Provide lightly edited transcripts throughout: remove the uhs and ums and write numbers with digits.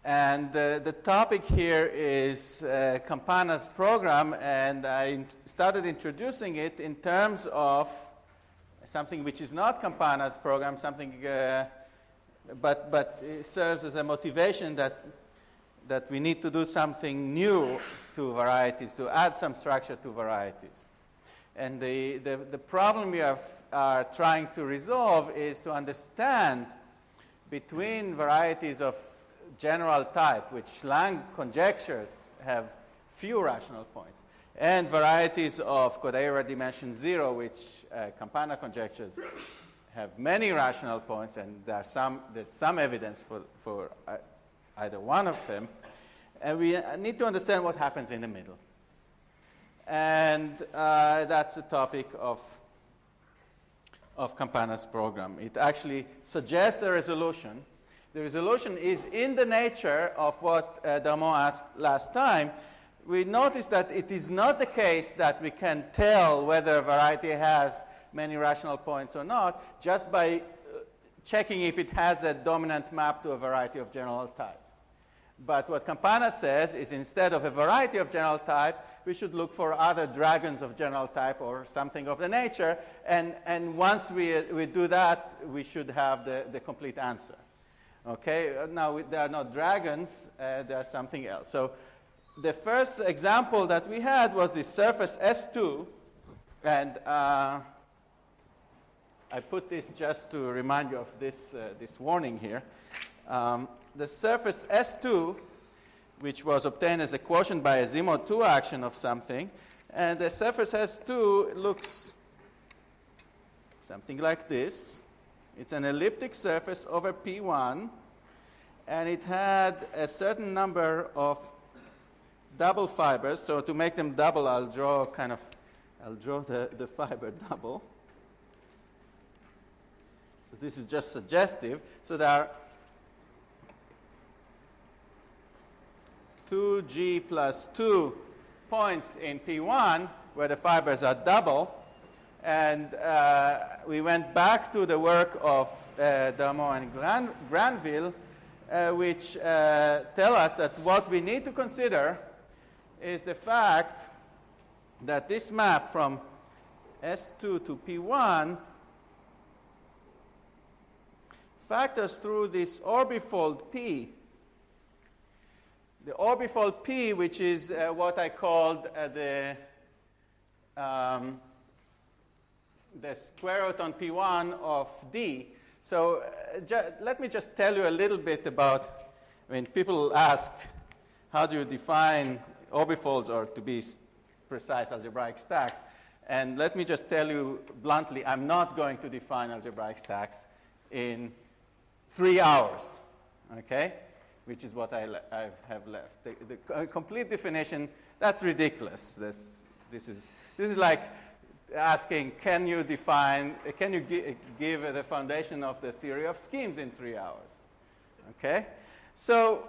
And the topic here is Campana's program, and I started introducing it in terms of something which is not Campana's program, something, but it serves as a motivation that we need to do something new to varieties, to add some structure to varieties. And the problem we are trying to resolve is to understand between varieties of general type, which Lang conjectures have few rational points, and varieties of Kodaira dimension 0, which Campana conjectures have many rational points, and there's some evidence for either one of them. And we need to understand what happens in the middle. And that's the topic of Campana's program. It actually suggests a resolution. The resolution is in the nature of what Darmon asked last time. We notice that it is not the case that we can tell whether a variety has many rational points or not just by checking if it has a dominant map to a variety of general type. But what Campana says is instead of a variety of general type, we should look for other dragons of general type or something of the nature. And once we do that, we should have the complete answer. Okay, now there are not dragons, there's something else. So the first example that we had was the surface S2, and I put this just to remind you of this warning here. The surface S2, which was obtained as a quotient by a Zemo 2 action of something, and the surface S2 looks something like this. It's an elliptic surface over P1, and it had a certain number of double fibers. So to make them double, I'll draw the fiber double. So this is just suggestive. So there are 2G plus 2 points in P1 where the fibers are double. And we went back to the work of Darmon and Granville, which tell us that what we need to consider is the fact that this map from S2 to P1 factors through this orbifold P. The orbifold P, which is what I called the square root on P1 of D. So let me just tell you a little bit about, people ask, how do you define orbifolds, or to be precise, algebraic stacks? And let me just tell you bluntly, I'm not going to define algebraic stacks in 3 hours, okay? Which is what I have left. The complete definition, that's ridiculous. This is like asking, can you give the foundation of the theory of schemes in 3 hours? Okay? So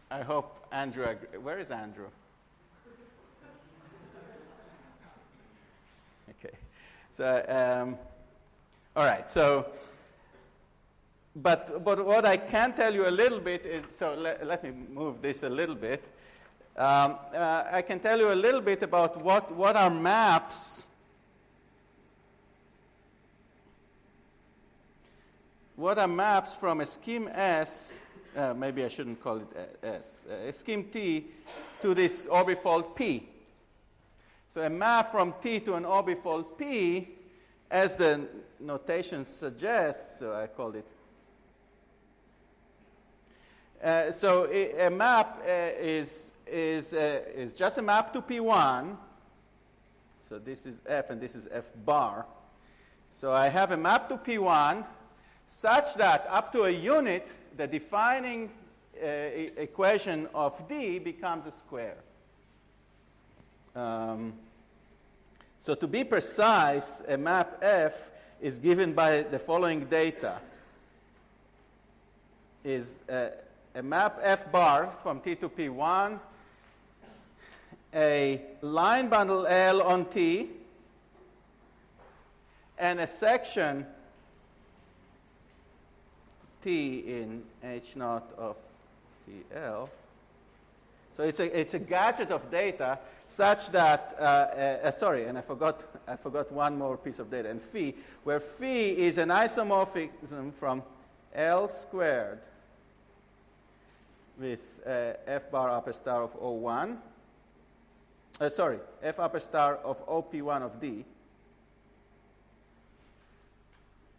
I hope Andrew agrees. Where is Andrew? Okay. So, all right. So, but what I can tell you a little bit is, so let me move this a little bit. I can tell you a little bit about what are maps. What are maps from a scheme S, maybe I shouldn't call it S, a scheme T to this orbifold P. So a map from T to an orbifold P, as the notation suggests, so I called it. So a map is just a map to P1. So this is F and this is F bar. So I have a map to P1 such that up to a unit, the defining equation of D becomes a square. So to be precise, a map F is given by the following data. Is a map F bar from T to P1, a line bundle L on T, and a section t in h naught of TL. So it's a gadget of data such that, sorry, and I forgot one more piece of data, and phi, where phi is an isomorphism from L squared with f bar upper star of O1, sorry, f upper star of OP1 of D.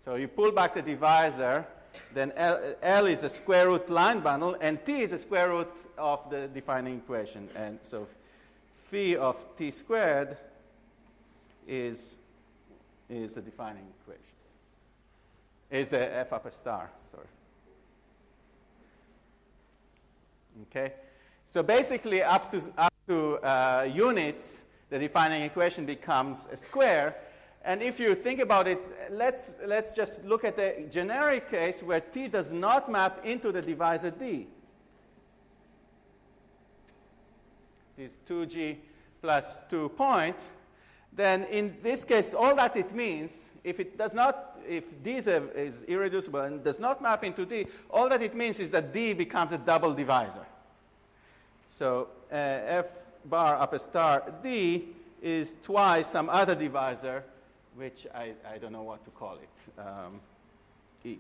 So you pull back the divisor, then L is a square root line bundle, and T is a square root of the defining equation. And so phi of T squared is the defining equation. Is a f upper star, sorry. Okay? So basically up to units, the defining equation becomes a square. And if you think about it, let's just look at the generic case where T does not map into the divisor D. These 2G plus 2 points. Then in this case, all that it means, if D is irreducible and does not map into D, all that it means is that D becomes a double divisor. So f bar upper star D is twice some other divisor, which I don't know what to call it, E.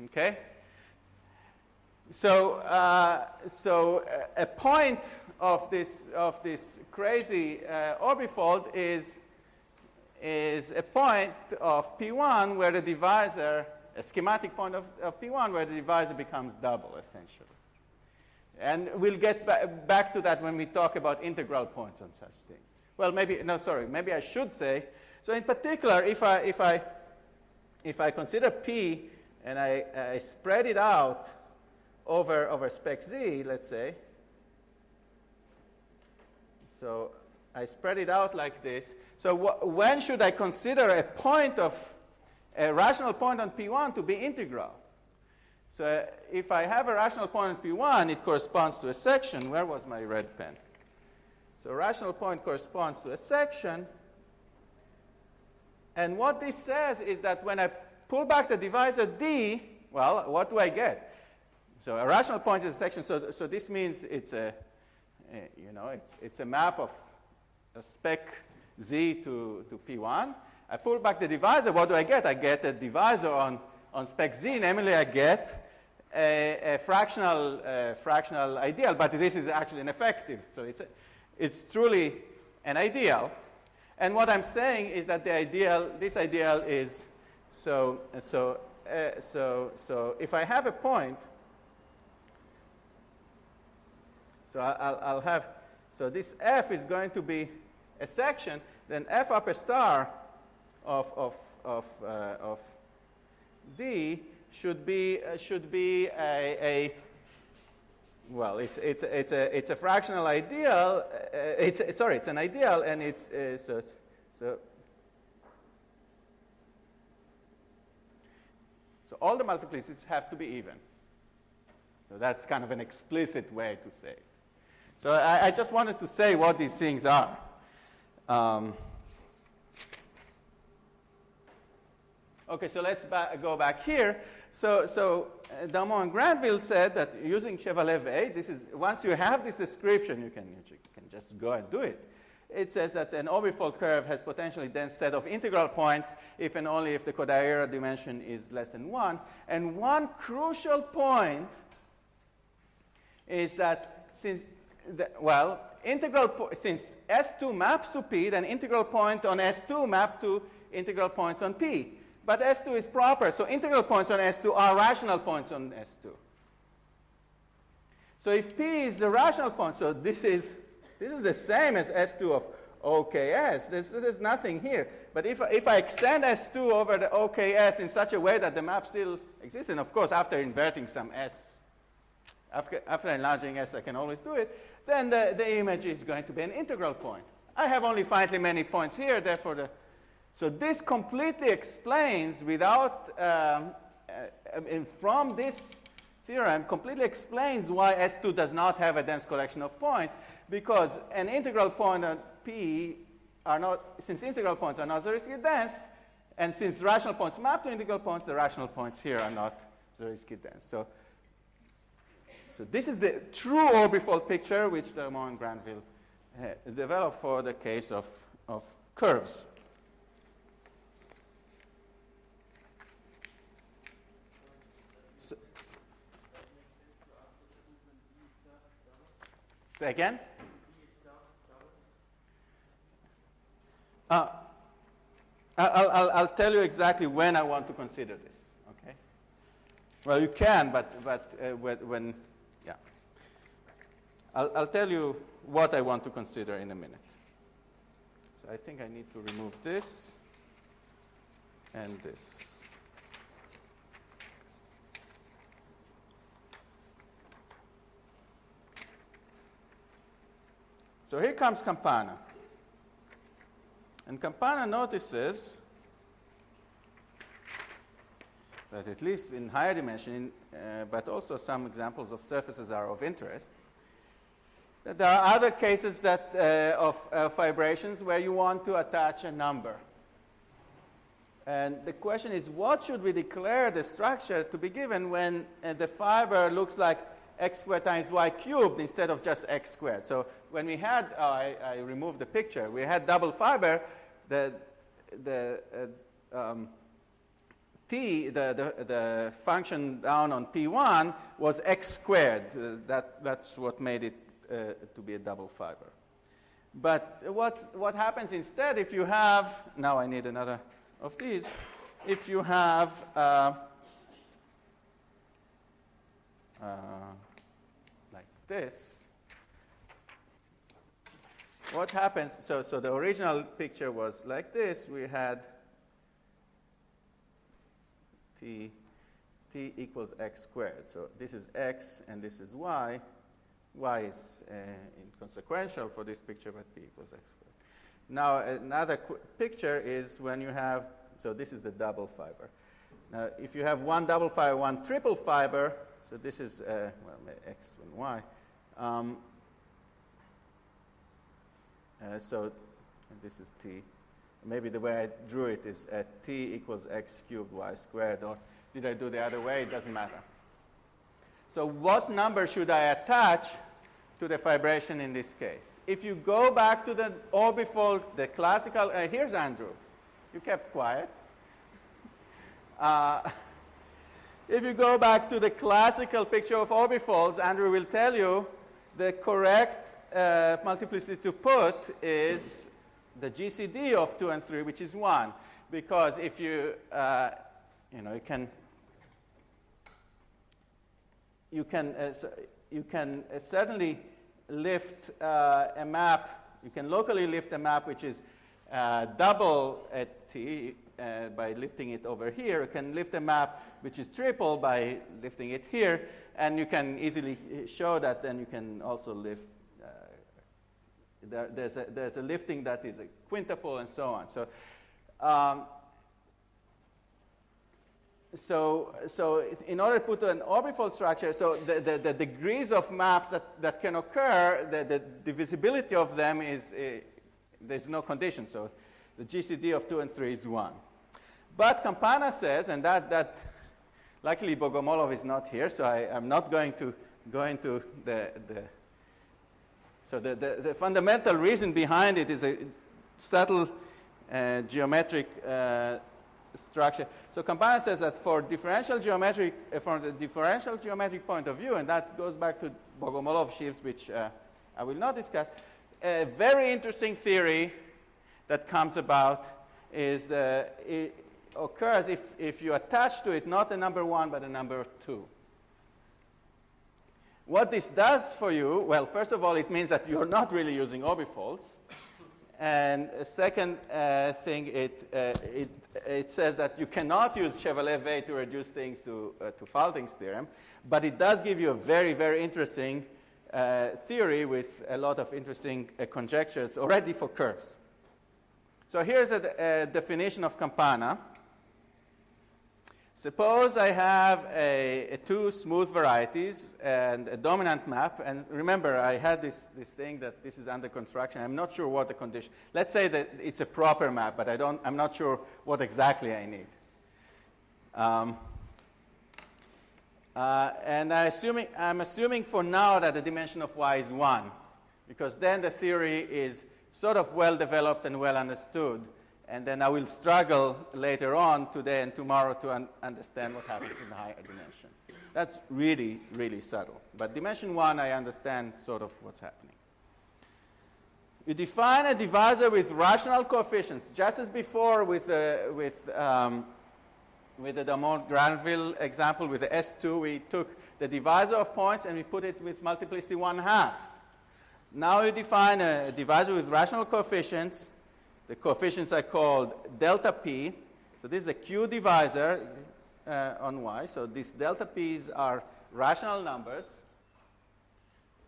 Okay? So, a point of this crazy orbifold is a point of P1 where the divisor, a schematic point of P1 where the divisor becomes double, essentially. And we'll get back to that when we talk about integral points on such things. Well, maybe I should say, so in particular, if I consider P and I spread it out over spec Z, let's say, so I spread it out like this. So when should I consider a rational point on P1 to be integral? So if I have a rational point on P1, it corresponds to a section. Where was my red pen? So a rational point corresponds to a section. And what this says is that when I pull back the divisor D, well, what do I get? So a rational point is a section. So this means it's it's a map of a spec Z to P1. I pull back the divisor. What do I get? I get a divisor on spec Z. Namely, I get a fractional ideal. But this is actually an effective. So it's truly an ideal. And what I'm saying is that this ideal is so if I have a point, so I'll have, so this F is going to be a section, then F upper star of D should be well, it's a fractional ideal. It's an ideal, and it's so all the multiplicities have to be even. So that's kind of an explicit way to say it. So I just wanted to say what these things are. Okay, so let's go back here. So Darmon and Granville said that using Chevalier-Weyl, this is, once you have this description, you can just go and do it. It says that an orbifold curve has potentially dense set of integral points if and only if the codiagonal dimension is less than 1. And one crucial point is that since S2 maps to P, then integral point on S2 map to integral points on P. But S2 is proper, so integral points on S2 are rational points on S2. So if P is a rational point, so this is the same as S2 of OKS. There's nothing here. But if I extend S2 over the OKS in such a way that the map still exists, and of course after inverting some S, after enlarging S, I can always do it, then the image is going to be an integral point. I have only finitely many points here, therefore so this completely explains from this theorem, completely explains why S2 does not have a dense collection of points, because an integral point on P since integral points are not zeroistically dense, And since rational points map to integral points, the rational points here are not Zariski dense. So this is the true orbifold picture which Darmon and Granville developed for the case of curves. So, say again? I'll tell you exactly when I want to consider this. Okay. Well, you can, but when yeah, I'll tell you what I want to consider in a minute. So I think I need to remove this and this. So here comes Campana. And Campana notices that at least in higher dimension, but also some examples of surfaces are of interest, that there are other cases that, of fibrations where you want to attach a number. And the question is, what should we declare the structure to be given when the fiber looks like x squared times y cubed instead of just x squared? So when we had, I removed the picture, we had double fiber, the function down on P1 was x squared. That's what made it to be a double fiber. But what happens instead if you have, now I need another of these, if you have like this, what happens, so the original picture was like this. We had t equals x squared. So this is x and this is y. Y is inconsequential for this picture, but p equals x squared. Now another picture is when you have, so this is the double fiber. Now if you have one double fiber, one triple fiber, so this is, well, x and y. So this is t. Maybe the way I drew it is t equals x cubed y squared, or did I do the other way? It doesn't matter. So what number should I attach to the fibration in this case? If you go back to the orbifold, the classical, here's Andrew. You kept quiet. If you go back to the classical picture of orbifolds, Andrew will tell you the correct multiplicity to put is the GCD of 2 and 3, which is 1. Because if you, you can certainly lift a map. You can locally lift a map which is double at t by lifting it over here. You can lift a map which is triple by lifting it here. And you can easily show that then you can also lift. There's a lifting that is a quintuple and so on. So in order to put an orbifold structure, so the degrees of maps that can occur, the divisibility of them is, there's no condition. So the GCD of 2 and 3 is 1. But Campana says, and that luckily Bogomolov is not here, so I'm not going to go into so the fundamental reason behind it is a subtle geometric structure. So Campana says that for differential geometric, from the differential geometric point of view, and that goes back to Bogomolov sheaves, which I will not discuss, a very interesting theory that comes about is it occurs if you attach to it not a number 1 but a number 2. What this does for you, well, first of all, it means that you're not really using orbifolds. And a second thing, it says that you cannot use Chevalier-Weyl to reduce things to Falting's theorem. But it does give you a very, very interesting theory with a lot of interesting conjectures already for curves. So here's a definition of Campana. Suppose I have two smooth varieties and a dominant map. And remember, I had this thing that this is under construction. I'm not sure what the condition. Let's say that it's a proper map, but I'm not sure what exactly I need. And I'm assuming for now that the dimension of y is 1, because then the theory is sort of well developed and well understood. And then I will struggle later on today and tomorrow to understand what happens in the higher dimension. That's really, really subtle. But dimension 1, I understand sort of what's happening. You define a divisor with rational coefficients, just as before with the Darmon-Granville example with the S2. We took the divisor of points and we put it with multiplicity 1/2. Now you define a divisor with rational coefficients. The coefficients are called delta p. So this is a q divisor on y. So these delta p's are rational numbers.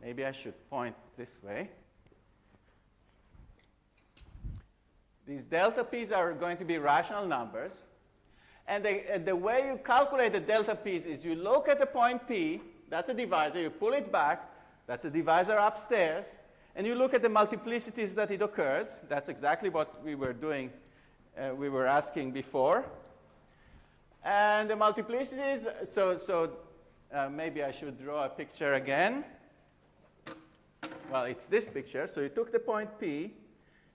Maybe I should point this way. These delta p's are going to be rational numbers. And the way you calculate the delta p's is you look at the point p. That's a divisor. You pull it back. That's a divisor upstairs. And you look at the multiplicities that it occurs. That's exactly what we were doing, we were asking before. And the multiplicities, so maybe I should draw a picture again. Well, it's this picture. So you took the point P,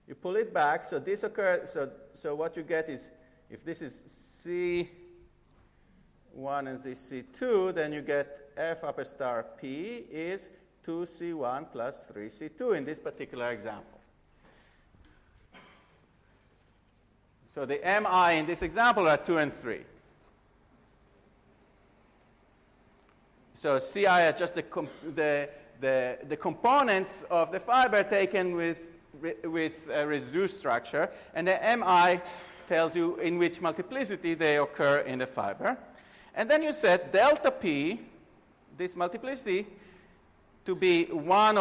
you pull it back. So this occurs, so what you get is, if this is C1 and this C2, then you get F upper star P is 2C1 plus 3C2 in this particular example. So the MI in this example are 2 and 3. So CI are just the components of the fiber taken with reduced structure, and the MI tells you in which multiplicity they occur in the fiber. And then you set delta P, this multiplicity, to be 1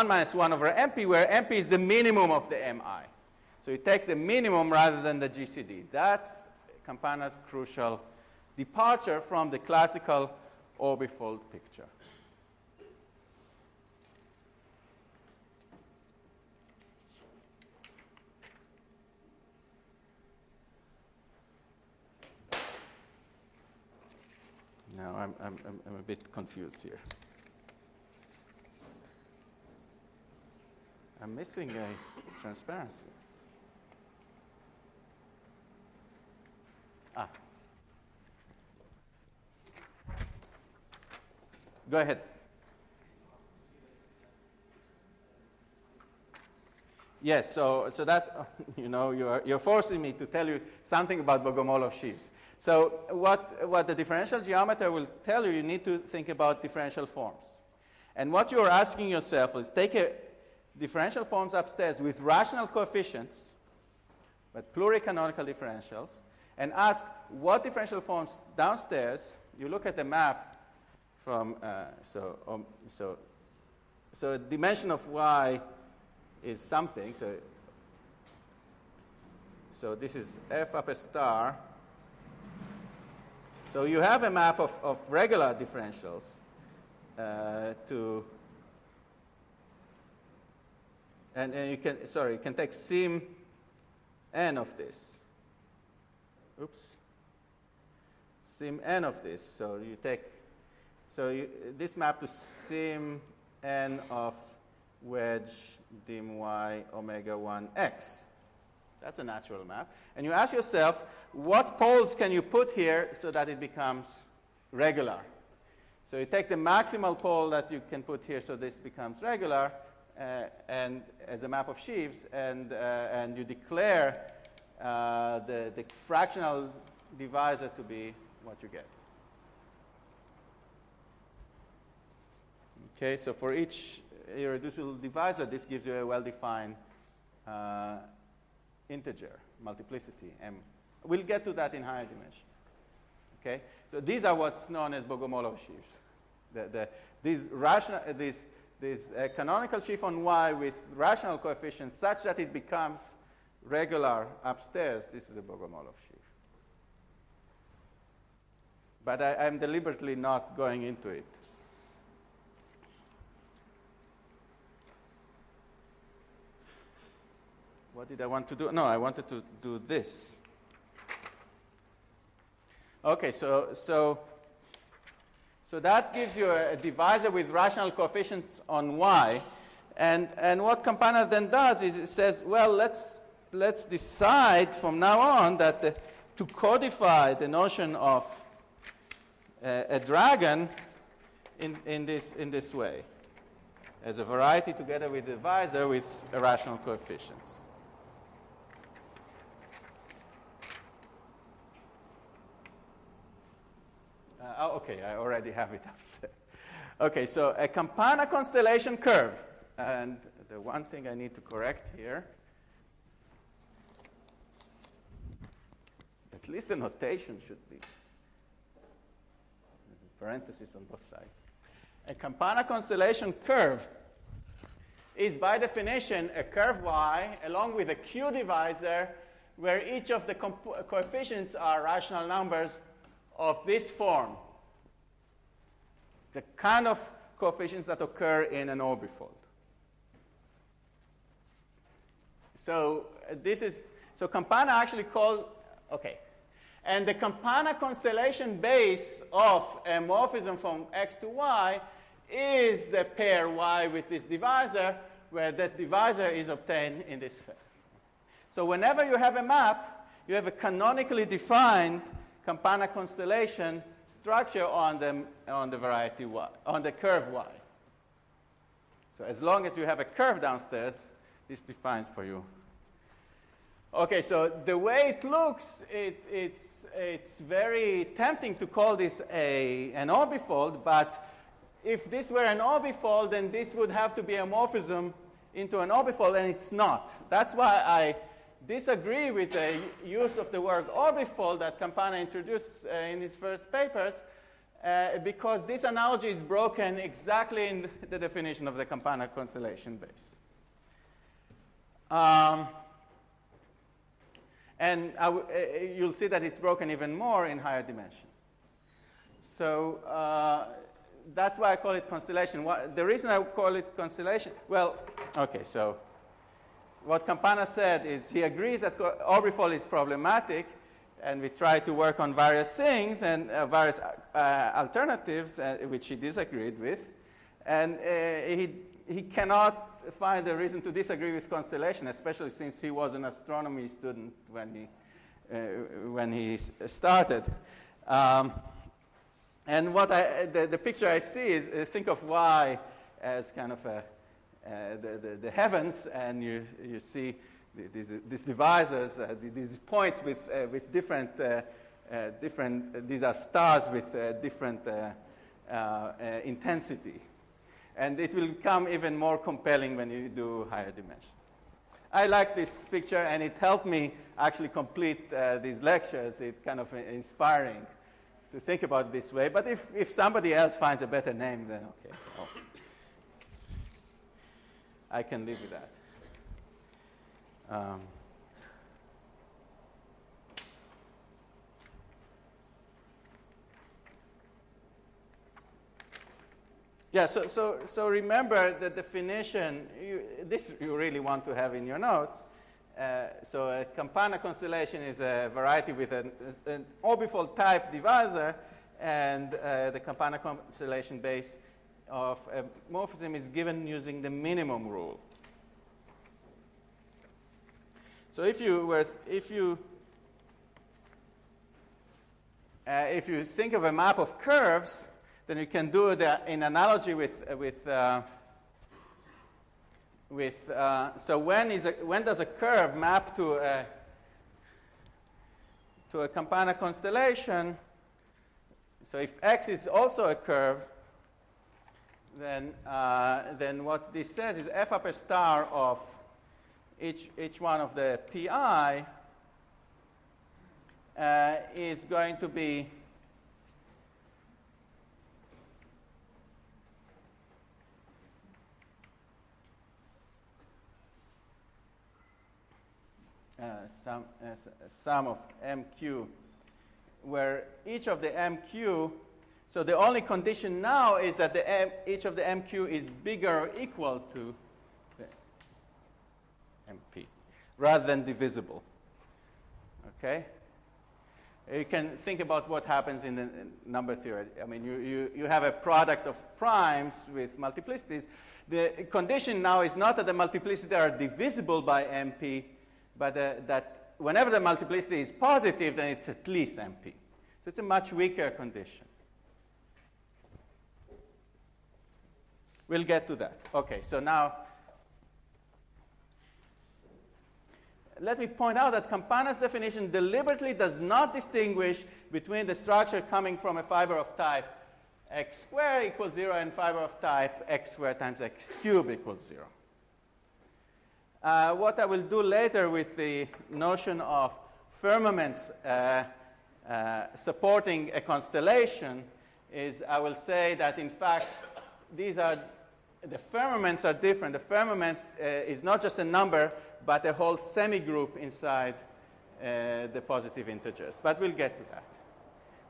minus 1 over MP, where MP is the minimum of the MI. So you take the minimum rather than the GCD. That's Campana's crucial departure from the classical orbifold picture. Now I'm a bit confused here. I'm missing a transparency. Go ahead. Yes, so that, you're forcing me to tell you something about Bogomolov sheaves. So what the differential geometer will tell you, you need to think about differential forms. And what you're asking yourself is take a differential forms upstairs with rational coefficients, but pluricanonical differentials, and ask what differential forms downstairs. You look at the map from, so dimension of y is something. So this is F upper star. So you have a map of regular differentials and you can take sim n of this. Oops. Sim n of this. So you take, this map to sim n of wedge dim y omega 1x. That's a natural map. And you ask yourself, what poles can you put here so that it becomes regular? So you take the maximal pole that you can put here so this becomes regular, and as a map of sheaves, and you declare the fractional divisor to be what you get. Okay, so for each irreducible divisor, this gives you a well-defined integer, multiplicity, m. We'll get to that in higher dimension. Okay, so these are what's known as Bogomolov sheaves. These canonical sheaf on Y with rational coefficients such that it becomes regular upstairs. This is a Bogomolov sheaf. But I'm deliberately not going into it. What did I want to do? No, I wanted to do this. Okay, so that gives you a divisor with rational coefficients on y. And what Campana then does is it says, well, let's decide from now on that to codify the notion of a dragon in this way, as a variety together with a divisor with irrational coefficients. Okay, I already have it upstairs. Okay, so a Campana constellation curve. And the one thing I need to correct here, at least the notation should be parentheses on both sides. A Campana constellation curve is by definition a curve y along with a q divisor where each of the coefficients are rational numbers of this form. The kind of coefficients that occur in an orbifold. So Campana actually called, okay. And the Campana constellation base of a morphism from x to y is the pair y with this divisor, where that divisor is obtained in this way. So whenever you have a map, you have a canonically defined Campana constellation structure on the variety y, on the curve y. So as long as you have a curve downstairs, this defines for you. Okay, so the way it looks, it's very tempting to call this an orbifold, but if this were an orbifold, then this would have to be a morphism into an orbifold, and it's not. That's why I disagree with the use of the word orbifold that Campana introduced in his first papers, because this analogy is broken exactly in the definition of the Campana constellation base. And you'll see that it's broken even more in higher dimension. So that's why I call it constellation. The reason I call it constellation, well, okay, so what Campana said is he agrees that orbifold is problematic, and we try to work on various things and various alternatives, which he disagreed with. And he cannot find a reason to disagree with constellation, especially since he was an astronomy student when he started. And what the picture I see is think of y as kind of the heavens, and you see these divisors, these points with different these are stars with different intensity. And it will become even more compelling when you do higher dimension. I like this picture, and it helped me actually complete these lectures. It's kind of inspiring to think about it this way. But if somebody else finds a better name, then okay. Oh. I can live with that. Yeah, so remember the definition. This you really want to have in your notes. So a Campana constellation is a variety with an orbifold type divisor, and the Campana constellation base of a morphism is given using the minimum rule. So if you think of a map of curves, then you can do the in analogy so when does a curve map to a Campana constellation? So if X is also a curve, then what this says is f upper star of each one of the pi is going to be sum of mq where each of the MQ, so the only condition now is that each of the MQ is bigger or equal to the MP, rather than divisible. Okay? You can think about what happens in the number theory. I mean, you have a product of primes with multiplicities. The condition now is not that the multiplicities are divisible by MP, but that whenever the multiplicity is positive, then it's at least MP. So it's a much weaker condition. We'll get to that. Okay, so now let me point out that Campana's definition deliberately does not distinguish between the structure coming from a fiber of type x squared equals 0 and fiber of type x squared times x cubed equals 0. What I will do later with the notion of firmaments supporting a constellation is I will say that, in fact, the firmaments are different. The firmament is not just a number, but a whole semigroup inside the positive integers. But we'll get to that.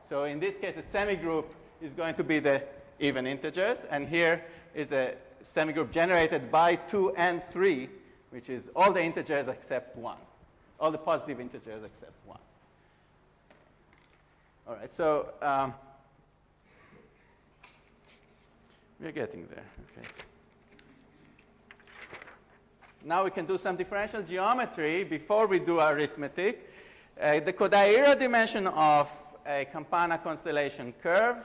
So in this case, a semigroup is going to be the even integers. And here is a semigroup generated by 2 and 3, which is all the integers except 1. All the positive integers except 1. All right, so we're getting there. Okay. Now we can do some differential geometry before we do arithmetic. The Kodaira dimension of a Campana constellation curve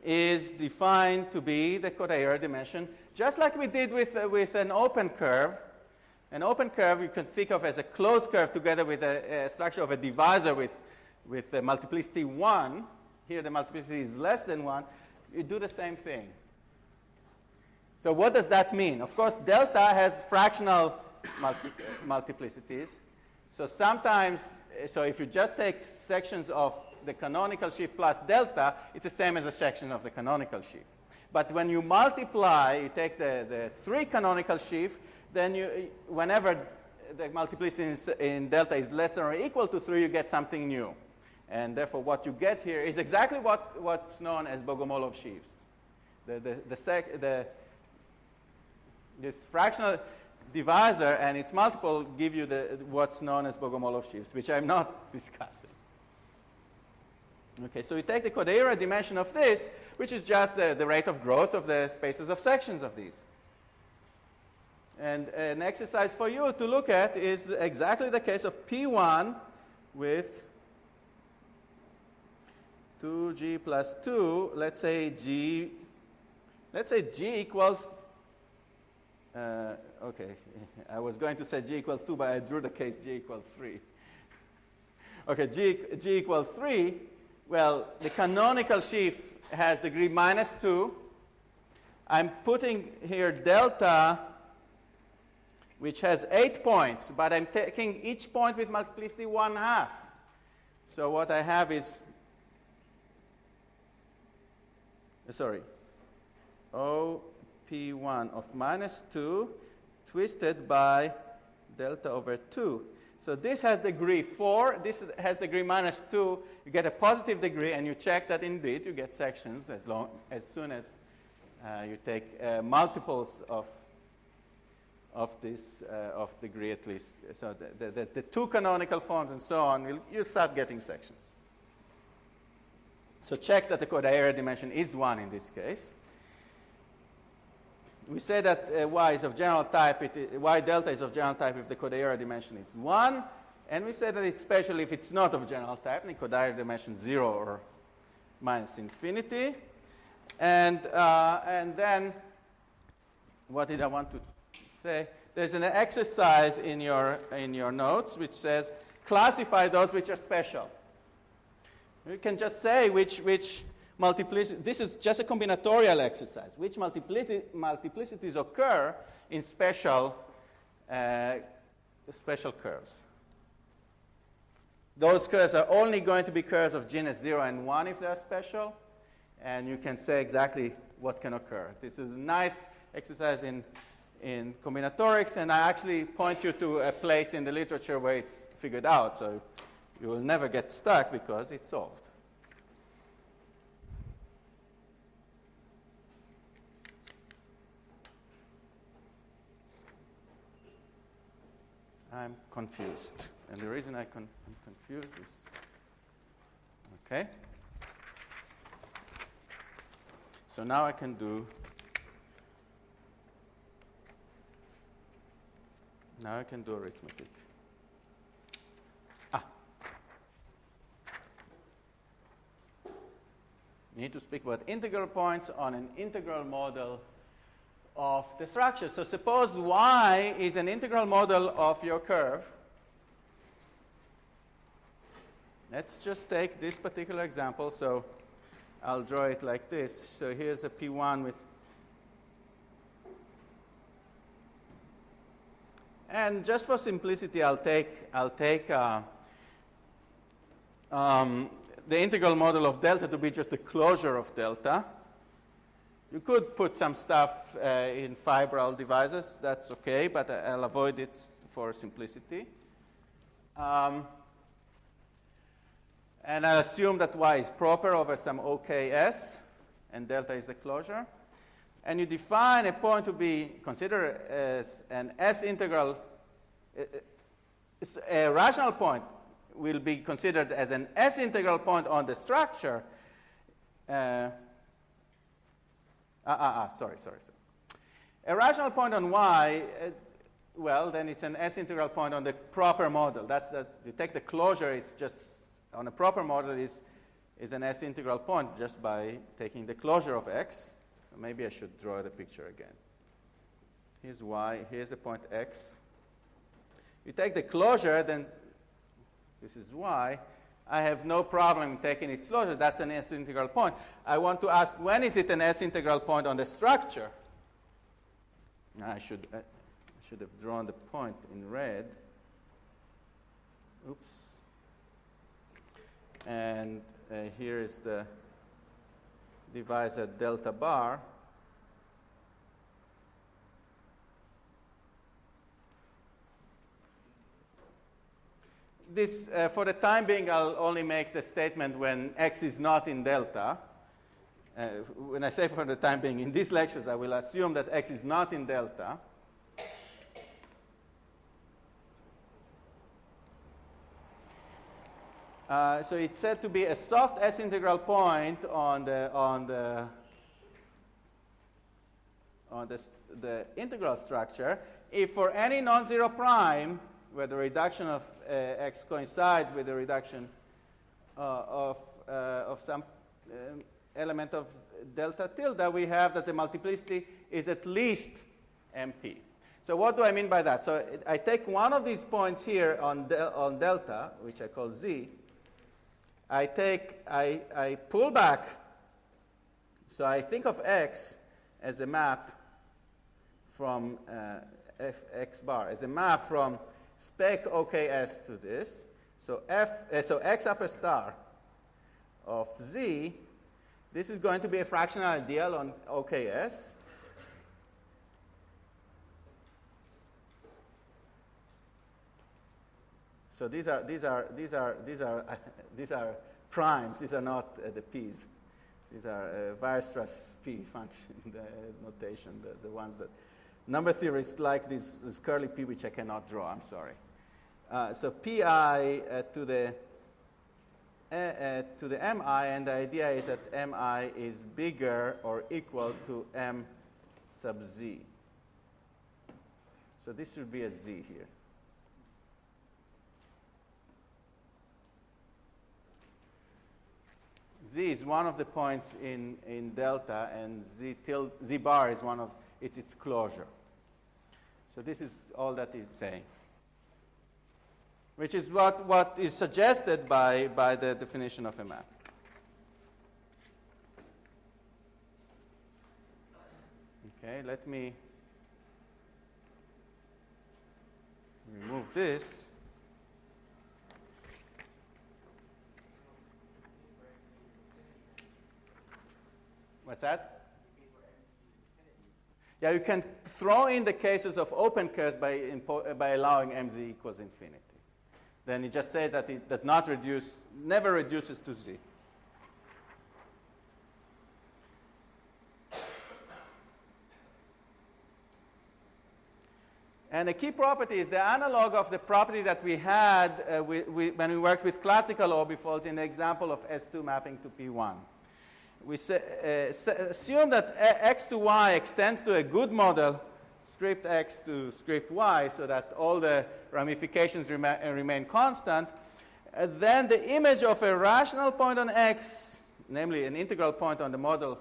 is defined to be the Kodaira dimension, just like we did with an open curve. An open curve you can think of as a closed curve together with a structure of a divisor with the multiplicity 1. Here the multiplicity is less than 1. You do the same thing. So what does that mean? Of course, delta has fractional multiplicities. So sometimes, so if you just take sections of the canonical sheaf plus delta, it's the same as a section of the canonical sheaf. But when you multiply, you take the 3 canonical sheaf, then whenever the multiplicity in delta is less than or equal to 3, you get something new. And therefore, what you get here is exactly what's known as Bogomolov sheaves. This fractional divisor and its multiple give you what's known as Bogomolov sheaves, which I'm not discussing. Okay, so we take the Kodaira dimension of this, which is just the rate of growth of the spaces of sections of these. And an exercise for you to look at is exactly the case of P1 with 2g plus 2. Let's say g equals, okay, I was going to say g equals 2, but I drew the case g equals 3. Okay, g equals 3. Well, the canonical sheaf has degree minus 2. I'm putting here delta, which has 8 points, but I'm taking each point with multiplicity 1/2. So what I have is, OP1 of minus 2 twisted by delta over 2. So this has degree 4. This has degree minus 2. You get a positive degree, and you check that indeed you get sections as soon as you take multiples of this of degree at least. So the 2 canonical forms and so on, you start getting sections. So check that the Kodaira dimension is 1 in this case. We say that y is of general type, y delta is of general type if the Kodaira dimension is 1, and we say that it's special if it's not of general type, and the Kodaira dimension 0 or minus infinity. And then, what did I want to say? There's an exercise in your notes which says classify those which are special. You can just say which multiplicity. This is just a combinatorial exercise. Which multiplicities occur in special curves? Those curves are only going to be curves of genus 0 and 1 if they're special, and you can say exactly what can occur. This is a nice exercise in combinatorics, and I actually point you to a place in the literature where it's figured out, so you will never get stuck because it's solved. I'm confused. And the reason I'm confused is, okay. So now I can do, arithmetic. You need to speak about integral points on an integral model of the structure. So suppose y is an integral model of your curve. Let's just take this particular example. So I'll draw it like this. So here's a P1 with, and just for simplicity, I'll take the integral model of delta to be just the closure of delta. You could put some stuff in fibral divisors. That's okay, but I'll avoid it for simplicity. And I'll assume that y is proper over some OKS, and delta is the closure. And you define a point to be considered as an S integral. A rational point will be considered as an S integral point on the structure. Sorry. A rational point on y, well, then it's an S integral point on the proper model. You take the closure, it's just, on a proper model is an S integral point just by taking the closure of x. Maybe I should draw the picture again. Here's y, here's a point x. You take the closure, then this is y. I have no problem taking its closure. That's an S integral point. I want to ask, when is it an S integral point on the structure? I should have drawn the point in red. Oops. And here is the divisor delta bar. This, for the time being, I'll only make the statement when x is not in delta. When I say for the time being, in these lectures, I will assume that x is not in delta. So it's said to be a soft S integral point on the integral structure if for any non-zero prime where the reduction of x coincides with the reduction of some element of delta tilde, we have that the multiplicity is at least MP. So what do I mean by that? So I take one of these points here on delta, which I call z. I pull back. So I think of x as a map from fx bar, as a map from spec OKS to this. So so x upper star of z, this is going to be a fractional ideal on OKS. So these are primes. These are not the p's. These are Weierstrass p function, the notation, the ones that number theorists like this curly p, which I cannot draw. I'm sorry. So pi to the mi, and the idea is that mi is bigger or equal to m sub z. So this should be a z here. Z is one of the points in delta, and z bar is one of its closure. So this is all that is saying, which is what is suggested by the definition of a map. Okay, let me remove this. What's that? Yeah, you can throw in the cases of open curves by allowing mz equals infinity. Then it just says that it does not reduce, never reduces to z. And the key property is the analog of the property that we had when we worked with classical orbifolds in the example of S2 mapping to P1. We assume that x to y extends to a good model, script x to script y, so that all the ramifications remain constant. Then the image of a rational point on x, namely an integral point on the model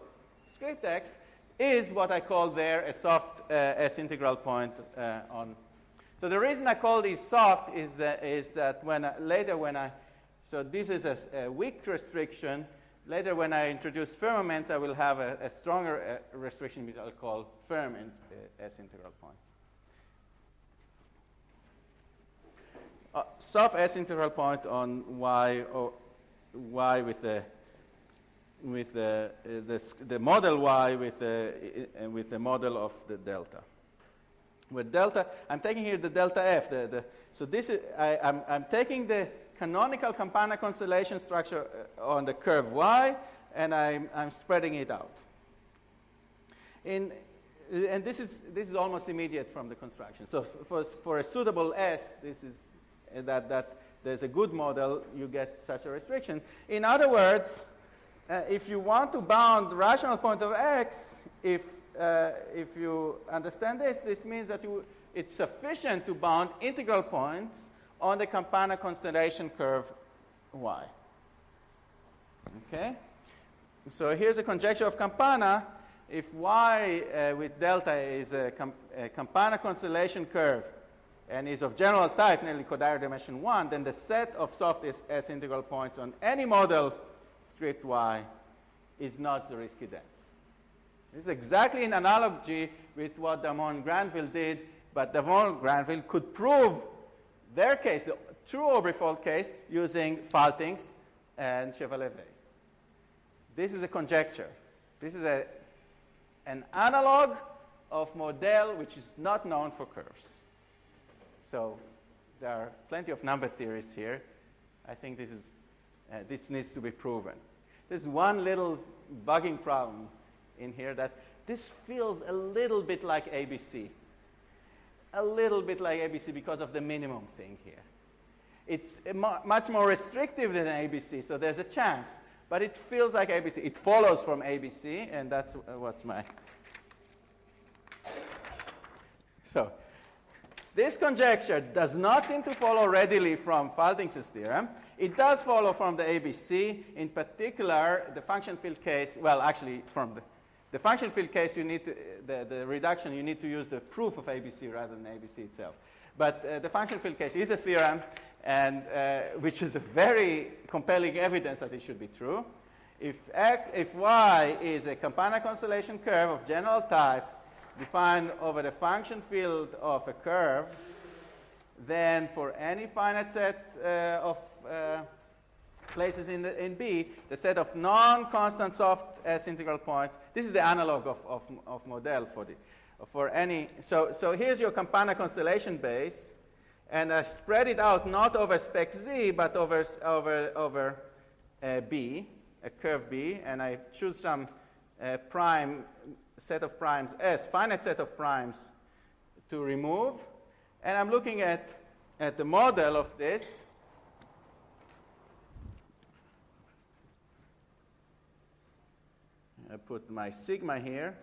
script x, is what I call there a soft S-integral point on. So the reason I call these soft is that so this is a weak restriction. Later when I introduce firmaments, I will have a stronger restriction which I'll call firm S-integral points. Soft S-integral point on y with the model y with the model of the delta. With delta, I'm taking here the delta f. So this is I'm taking the canonical Campana constellation structure on the curve y, and I'm spreading it out. And this is almost immediate from the construction. So for a suitable S, this is that there's a good model, you get such a restriction. In other words, if you want to bound the rational point of x, if you understand this means that it's sufficient to bound integral points on the Campana constellation curve y. Okay? So here's a conjecture of Campana. If y with delta is a Campana constellation curve and is of general type, namely Kodaira dimension 1, then the set of soft S-integral points on any model script y is not Zariski dense. This is exactly in analogy with what Damon and Granville did, but Damon and Granville could prove their case, the true orbifold case, using Faltings and Chevalier-Vey. This is a conjecture. This is an analog of model which is not known for curves. So there are plenty of number theories here. I think this needs to be proven. There's one little bugging problem in here, that this feels a little bit like ABC. A little bit like ABC because of the minimum thing here. It's much more restrictive than ABC, so there's a chance. But it feels like ABC. It follows from ABC, and that's what's my... So this conjecture does not seem to follow readily from Faltings' theorem. It does follow from the ABC, in particular, the function field case. Well, actually, from the function field case, you need to, the reduction, you need to use the proof of ABC rather than ABC itself. But the function field case is a theorem, and which is a very compelling evidence that it should be true. If y is a Campana constellation curve of general type, defined over the function field of a curve, then for any finite set of places in B, the set of non-constant soft S-integral points, this is the analog of model for any. So here's your Campana constellation base, and I spread it out not over spec Z, but over B, a curve B, and I choose some prime set of primes S, finite set of primes to remove. And I'm looking at the model of this. I put my sigma here.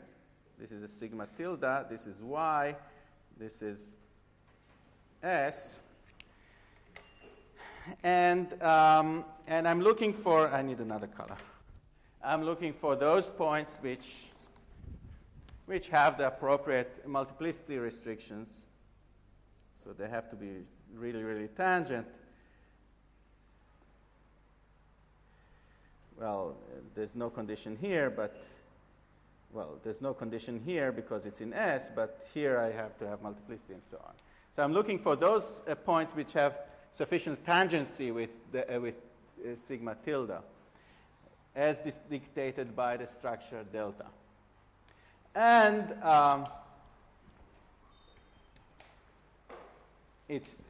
This is a sigma tilde. This is Y. This is S. And I'm looking for, I need another color. I'm looking for those points which have the appropriate multiplicity restrictions. So they have to be really, really tangent. Well, there's no condition here, but, well, there's no condition here because it's in S, but here I have to have multiplicity and so on. So I'm looking for those points which have sufficient tangency with sigma tilde, as dictated by the structure delta. And it's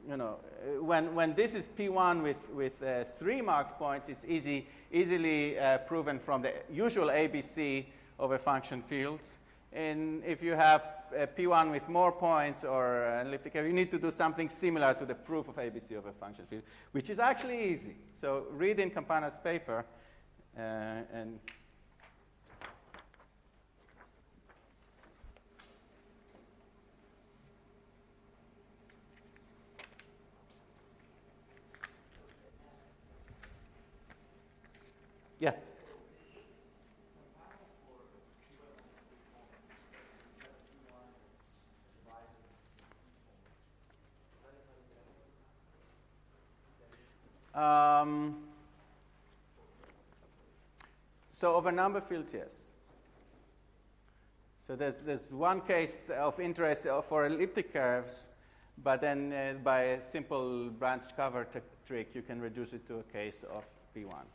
you know, when this is P1 with 3 marked points, it's easily proven from the usual ABC over function fields. if you have P1 with more points or an elliptic curve, you need to do something similar to the proof of ABC of a function field, which is actually easy. So read in Campana's paper and yeah. So over number fields, yes. So there's one case of interest for elliptic curves, but then by a simple branch cover trick, you can reduce it to a case of P1.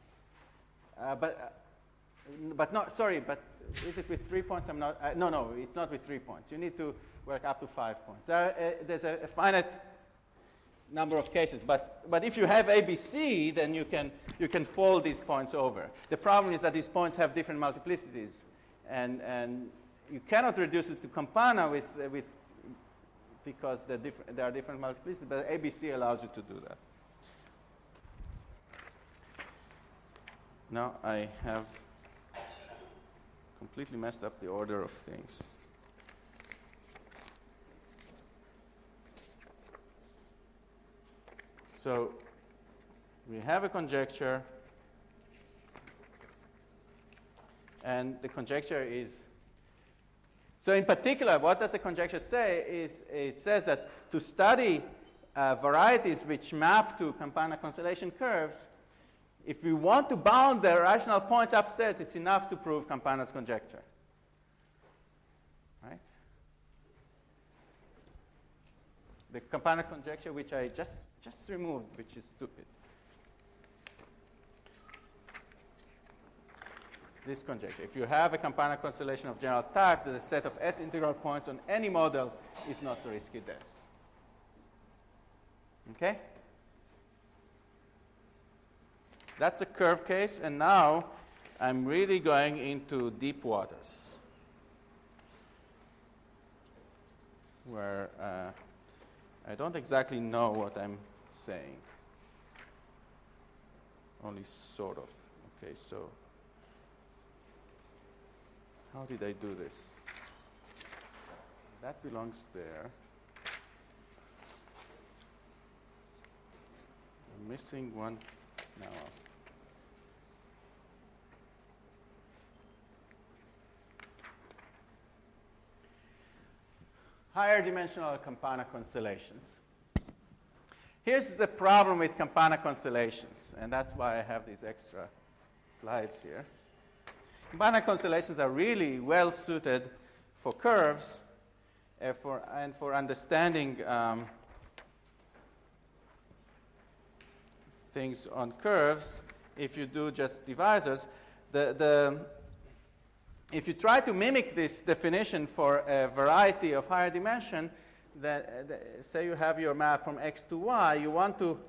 But not, sorry, but is it with 3 points? I'm not, no, it's not with 3 points. You need to work up to 5 points. There's a finite number of cases, but if you have ABC, then you can fold these points over. The problem is that these points have different multiplicities, and you cannot reduce it to Campana because there are different multiplicities, but ABC allows you to do that. Now I have completely messed up the order of things. So we have a conjecture, and the conjecture is, so in particular, what does the conjecture say is it says that to study varieties which map to Campana constellation curves, if we want to bound the rational points upstairs, it's enough to prove Campana's conjecture. Right? The Campana conjecture, which I just removed, which is stupid. This conjecture. If you have a Campana constellation of general type, the set of S integral points on any model is not so risky dense. Okay? That's a curve case, and now I'm really going into deep waters, where I don't exactly know what I'm saying. Only sort of. Okay, so how did I do this? That belongs there. I'm missing one now. Higher dimensional Campana constellations. Here's the problem with Campana constellations, and that's why I have these extra slides here. Campana constellations are really well suited for curves and for understanding things on curves. If you do just divisors, if you try to mimic this definition for a variety of higher dimension, say you have your map from X to Y, you want to,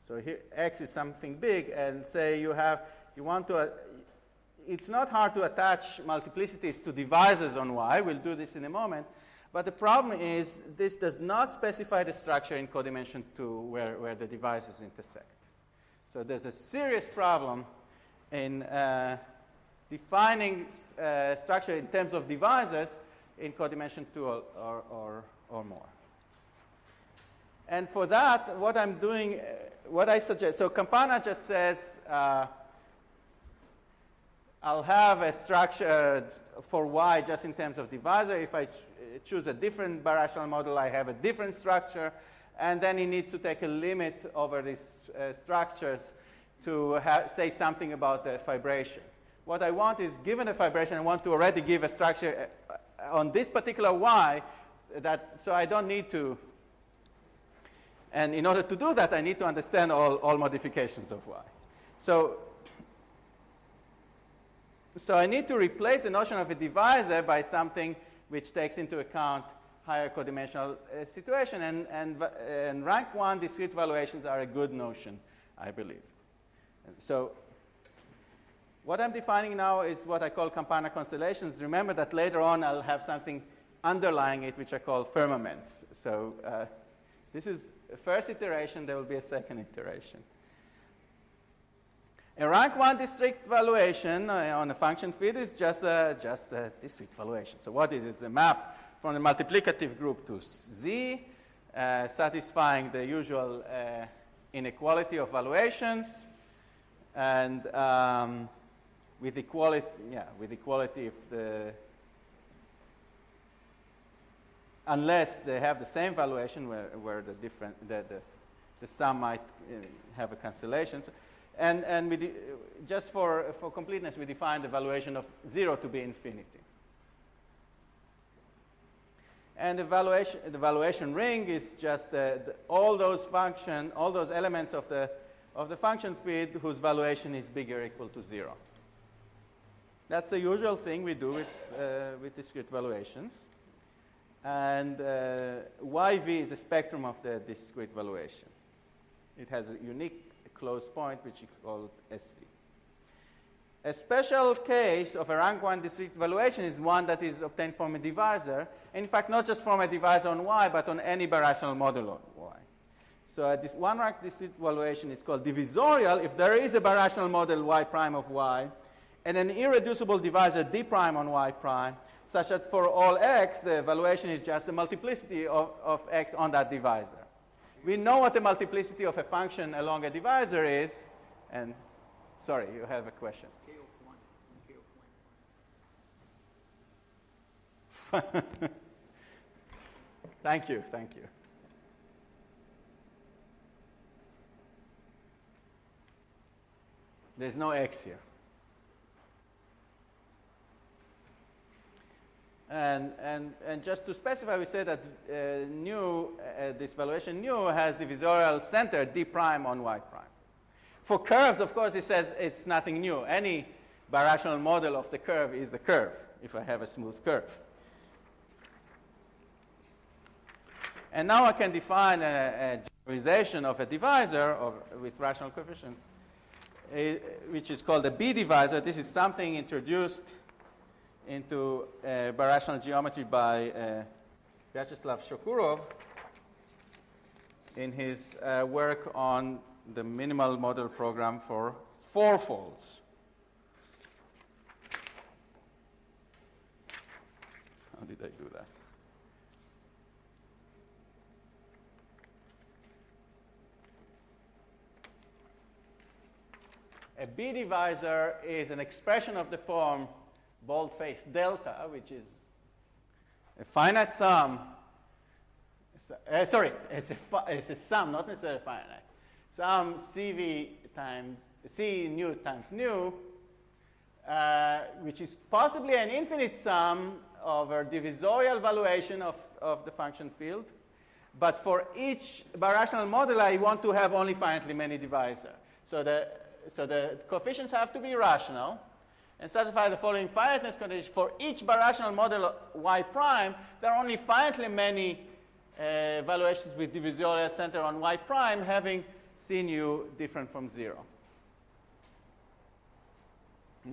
so here X is something big, and say you want to, it's not hard to attach multiplicities to divisors on Y. We'll do this in a moment. But the problem is this does not specify the structure in codimension 2 where the divisors intersect. So there's a serious problem in defining structure in terms of divisors in codimension 2 or more. And for that, what I'm doing, what I suggest, so Campana just says, I'll have a structure for Y just in terms of divisor. If I choose a different birational model, I have a different structure. And then he needs to take a limit over these structures to say something about the fibration. What I want is, given the fibration, I want to already give a structure on this particular Y, so I don't need to. And in order to do that, I need to understand all modifications of Y. So I need to replace the notion of a divisor by something which takes into account higher codimensional situation. And rank 1 discrete valuations are a good notion, I believe. So What I'm defining now is what I call Campana constellations. Remember that later on I'll have something underlying it, which I call firmaments. So this is the first iteration. There will be a second iteration. A rank 1 discrete valuation on a function field is just a discrete valuation. So what is it? It's a map from the multiplicative group to Z, satisfying the usual inequality of valuations, and with equality if unless they have the same valuation where the sum might have a cancellation. And just for completeness, we define the valuation of 0 to be infinity. And the valuation ring is just all those elements of the function field whose valuation is bigger or equal to 0. That's the usual thing we do with discrete valuations. And YV is the spectrum of the discrete valuation. It has a unique closed point, which is called SV. A special case of a rank 1 discrete valuation is one that is obtained from a divisor. In fact, not just from a divisor on Y, but on any birational model on Y. So this one rank discrete valuation is called divisorial if there is a birational model Y prime of Y and an irreducible divisor D prime on Y prime, such that for all X, the valuation is just the multiplicity of X on that divisor. We know what the multiplicity of a function along a divisor is, and sorry, you have a question. K of 1 and K of 1. Thank you. There's no X here. And just to specify, we say that this valuation nu has divisorial center D prime on Y prime. For curves, of course, it says it's nothing new. Any birational model of the curve is the curve, if I have a smooth curve. And now I can define a generalization of a divisor with rational coefficients, which is called a B divisor. This is something introduced into birational geometry by Vyacheslav Shokurov in his work on the minimal model program for fourfolds. How did I do that? A B divisor is an expression of the form boldface delta, which is a finite sum. It's a sum, not necessarily finite. Sum CV times C nu times nu, which is possibly an infinite sum over divisorial valuation of the function field. But for each birational model, I want to have only finitely many divisors. So the coefficients have to be rational and satisfy the following finiteness condition. For each birational model Y prime, there are only finitely many valuations with divisorial center on Y prime having C nu different from 0.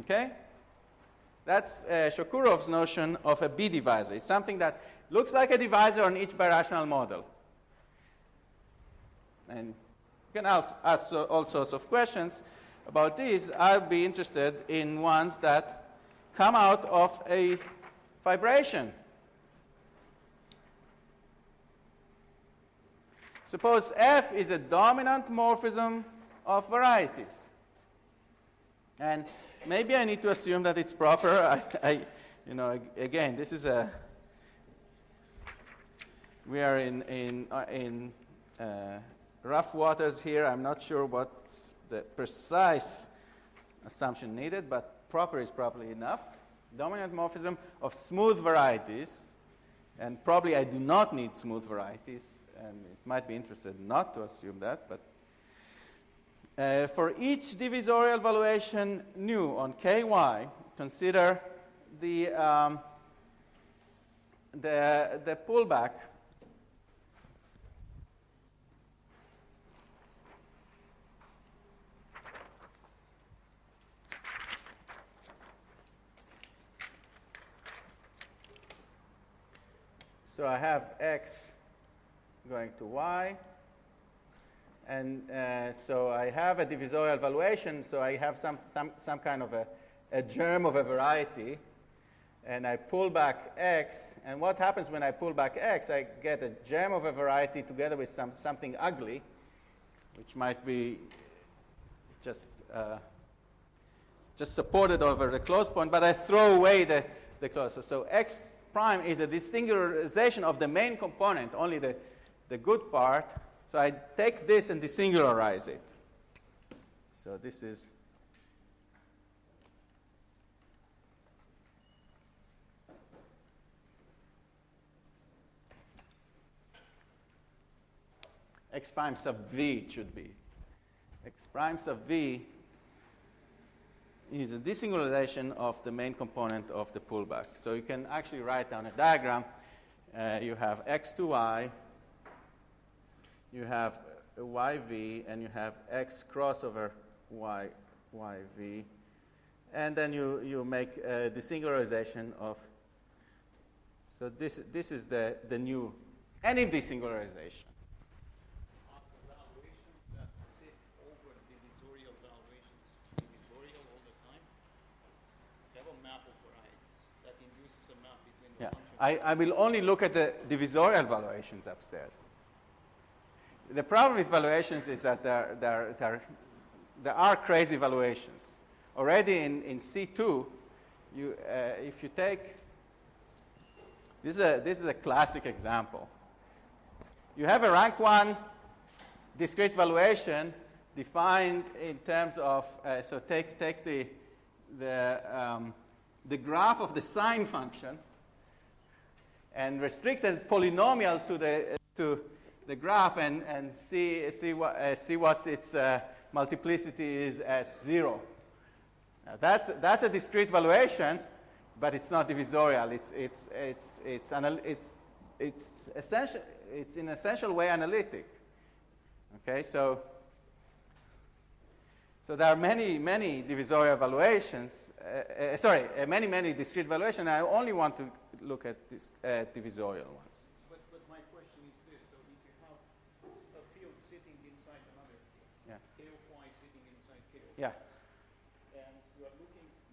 Okay? That's Shokurov's notion of a B divisor. It's something that looks like a divisor on each birational model. And you can ask all sorts of questions about these. I'll be interested in ones that come out of a fibration. Suppose F is a dominant morphism of varieties. And maybe I need to assume that it's proper. Again, this is we are in rough waters here. I'm not sure what's the precise assumption needed, but proper is probably enough. Dominant morphism of smooth varieties, and probably I do not need smooth varieties, and it might be interesting not to assume that, but for each divisorial valuation nu on ky, consider the pullback So I have x going to y. And so I have a divisorial valuation, so I have some kind of a germ of a variety. And I pull back x. And what happens when I pull back x? I get a germ of a variety together with something ugly, which might be just supported over the closed point, but I throw away the closed. So x prime is a desingularization of the main component, only the good part. So I take this and desingularize it. So this is x prime sub v, it should be. X prime sub v is a desingularization of the main component of the pullback. So you can actually write down a diagram. You have x to y, you have a yv, and you have x crossover yv. And then you make a desingularization of, so this is the new, any desingularization. Yeah, I will only look at the divisorial valuations upstairs. The problem with valuations is that there are crazy valuations. Already in C2, if you take, this is a classic example. You have a rank 1 discrete valuation defined in terms of, so take the graph of the sine function and restrict the polynomial to the graph and see what its multiplicity is at 0. Now that's a discrete valuation, but it's not divisorial. It's in essential way analytic. Okay, so there are many divisorial valuations. Many discrete valuations. I only want to look at divisorial ones. But my question is this: so if you have a field sitting inside another field, yeah. K of y sitting inside K of yeah. x, and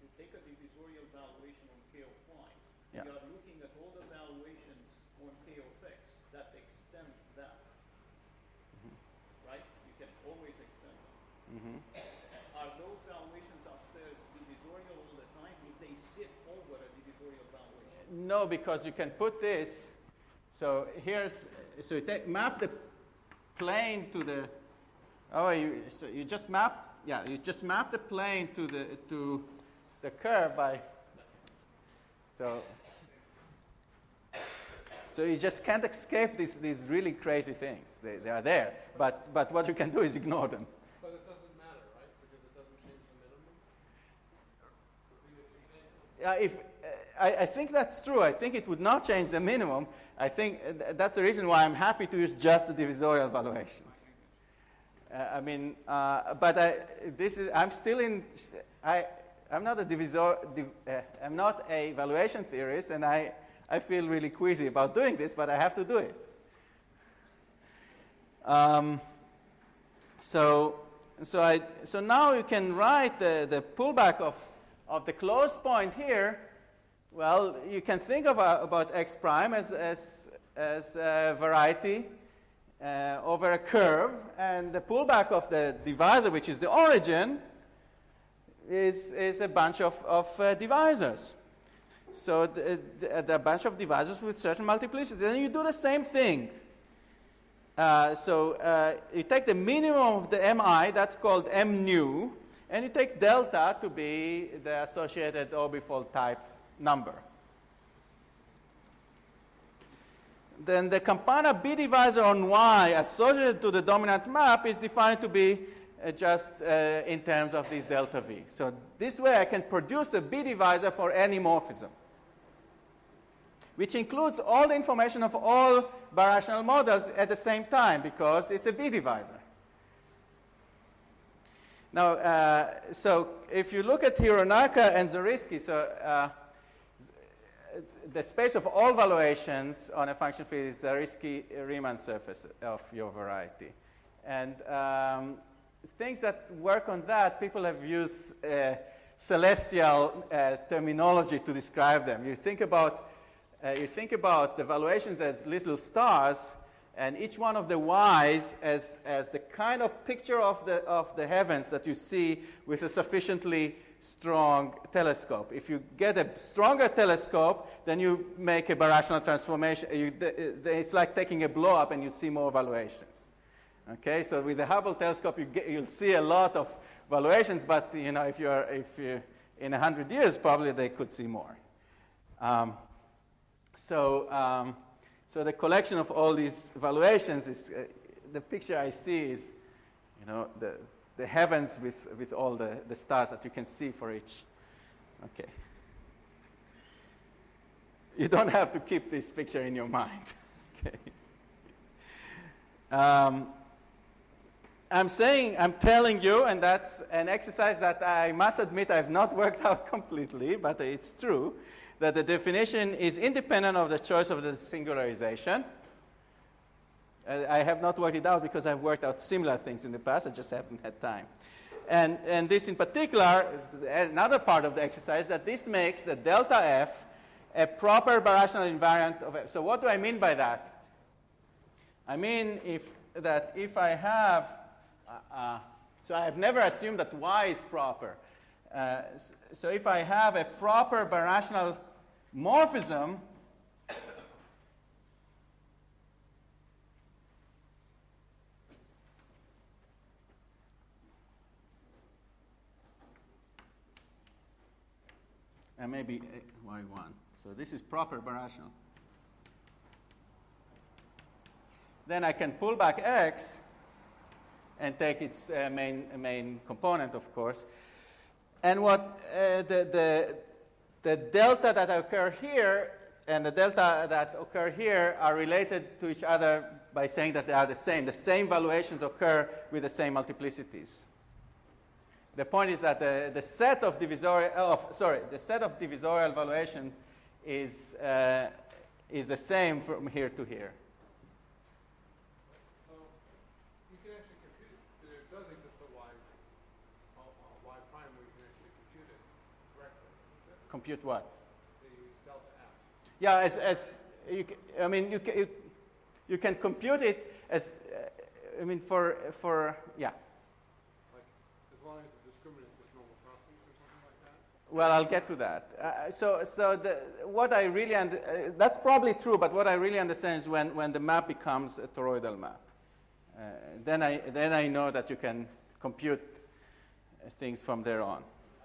you take a divisorial valuation on K of y, yeah. you are looking at all the valuations on K of x that extend that, right? You can always extend them. Are those valuations upstairs divisorial all the time if they sit over a divisorial valuation? No, because you can put this. So you map the plane to the. You just map. Yeah, you just map the plane to the curve by. So you just can't escape these really crazy things. They are there, but what you can do is ignore them. But it doesn't matter, right? Because it doesn't change the minimum? I think that's true. I think it would not change the minimum. I think that's the reason why I'm happy to use just the divisorial valuations. I'm still in. I'm not I'm not a valuation theorist, and I feel really queasy about doing this, but I have to do it. So now you can write the pullback of the closed point here. Well, you can think about x prime as a variety over a curve, and the pullback of the divisor, which is the origin, is a bunch of divisors. So the bunch of divisors with certain multiplicity. Then you do the same thing. You take the minimum of the mi, that's called m nu, and you take delta to be the associated orbifold type number. Then the Campana B divisor on y associated to the dominant map is defined to be just in terms of this delta v. So this way I can produce a B divisor for any morphism, which includes all the information of all birational models at the same time, because it's a B divisor. Now, so if you look at Hironaka and Zariski, so the space of all valuations on a function field is the risky Riemann surface of your variety. And things that work on that, people have used celestial terminology to describe them. You think about the valuations as little stars, and each one of the y's as the kind of picture of the heavens that you see with a sufficiently strong telescope. If you get a stronger telescope, then you make a birational transformation. It's like taking a blow-up and you see more valuations. Okay, so with the Hubble telescope, you'll see a lot of valuations, but if you're in 100 years, probably they could see more. So the collection of all these valuations is the picture I see is, the heavens with all the stars that you can see for each. Okay. You don't have to keep this picture in your mind. Okay. I'm telling you, and that's an exercise that I must admit I've not worked out completely, but it's true, that the definition is independent of the choice of the singularization. I have not worked it out because I've worked out similar things in the past. I just haven't had time. And this in particular, another part of the exercise, that this makes the delta F a proper birational invariant of F. So what do I mean by that? I mean if I have, so I have never assumed that Y is proper. So if I have a proper birational morphism, and maybe Y1. So this is proper birational. Then I can pull back X and take its main component, of course. And what the delta that occur here and the delta that occur here are related to each other by saying that they are the same. The same valuations occur with the same multiplicities. The point is that the set of divisorial valuation is the same from here to here. So you can actually compute it. There does exist a y prime where you can actually compute it correctly. Compute what? The delta f. Yeah, you can compute it as yeah. Like as long as the discriminant is normal crossings or something like that. Well, I'll get to that. That's probably true, but what I really understand is when the map becomes a toroidal map. Then I know that you can compute things from there on. I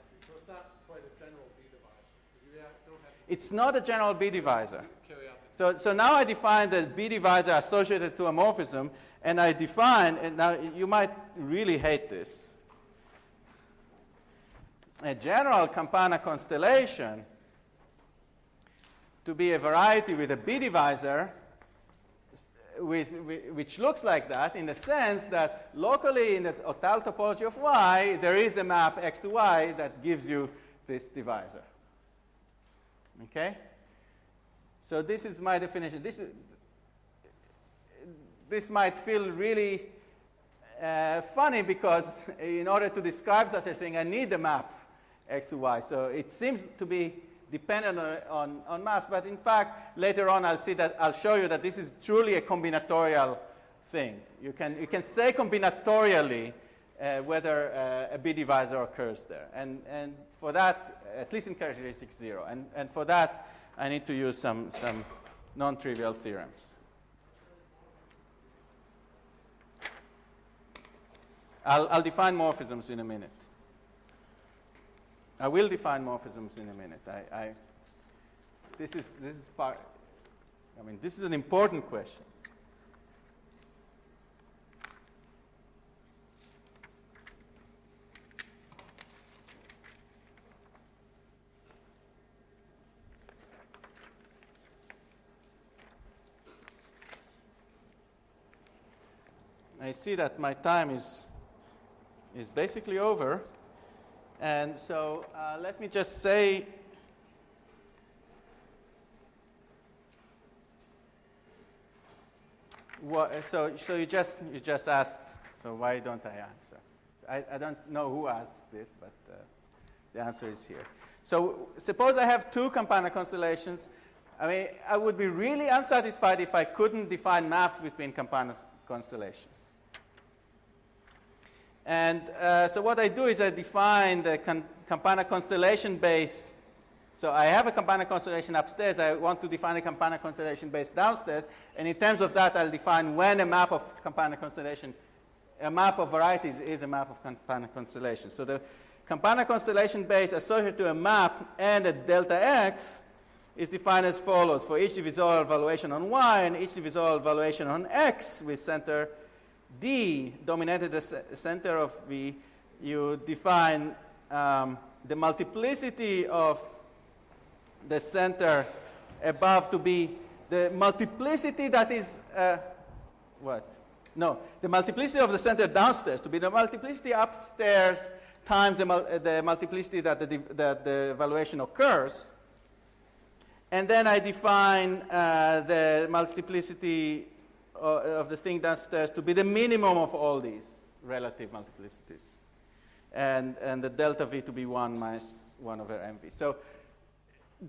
see. So it's not quite a general B divisor because you don't have to It's not a general B divisor. carry out the So now I define the B divisor associated to a morphism, and I define, and now you might really hate this, a general Campana constellation to be a variety with a B divisor which looks like that in the sense that locally in the Hotal topology of Y, there is a map X to Y that gives you this divisor. Okay? So this is my definition. This might feel really funny because in order to describe such a thing, I need a map X to Y. So it seems to be dependent on maps, but in fact, later on I'll show you that this is truly a combinatorial thing. You can say combinatorially whether a B divisor occurs there. And for that, at least in characteristic 0. And for that, I need to use some non-trivial theorems. I'll define morphisms in a minute. I will define morphisms in a minute. This is part. I mean, this is an important question. I see that my time is basically over. And so let me just say So you just asked, so why don't I answer? I don't know who asked this, but the answer is here. So suppose I have two Campana constellations. I mean, I would be really unsatisfied if I couldn't define maps between Campana constellations. And so what I do is I define the Campana constellation base. So I have a Campana constellation upstairs. I want to define a Campana constellation base downstairs. And in terms of that, I'll define when a map of Campana constellation, a map of varieties is a map of Campana constellation. So the Campana constellation base associated to a map and a delta x is defined as follows. For each divisorial valuation on y and each divisorial valuation on x with center D dominated the center of V, you define the multiplicity of the center above to be the multiplicity that is, what? No, the multiplicity of the center downstairs to be the multiplicity upstairs times the multiplicity that the valuation occurs. And then I define the multiplicity of the thing downstairs to be the minimum of all these relative multiplicities. And the delta V to be 1 minus 1 over mv. So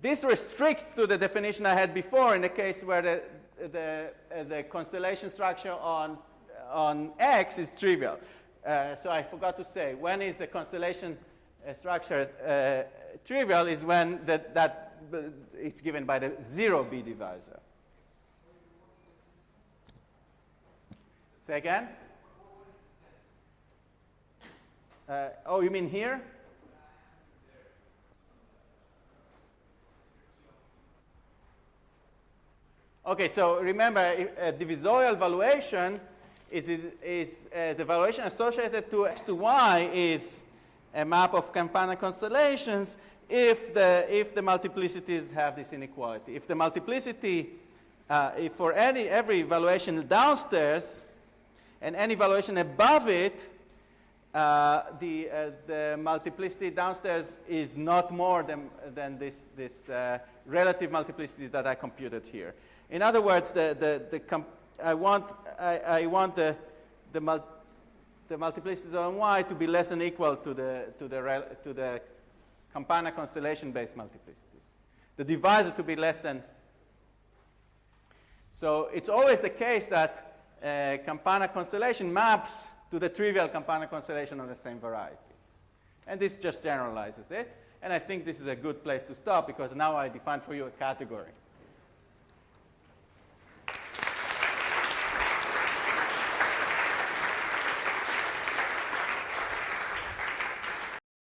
this restricts to the definition I had before in the case where the constellation structure on X is trivial. So I forgot to say, when is the constellation structure trivial is when it's given by the 0B divisor. Say again? Oh, you mean here? Okay, so remember, divisorial valuation is the valuation associated to x to y is a map of Campana constellations if the multiplicities have this inequality. If the multiplicity, if for every valuation downstairs and any valuation above it, the multiplicity downstairs is not more than this relative multiplicity that I computed here. In other words, I want the multiplicity on y to be less than equal to the Campana constellation-based multiplicities. The divisor to be less than. So it's always the case that Campana constellation maps to the trivial Campana constellation of the same variety. And this just generalizes it. And I think this is a good place to stop because now I defined for you a category.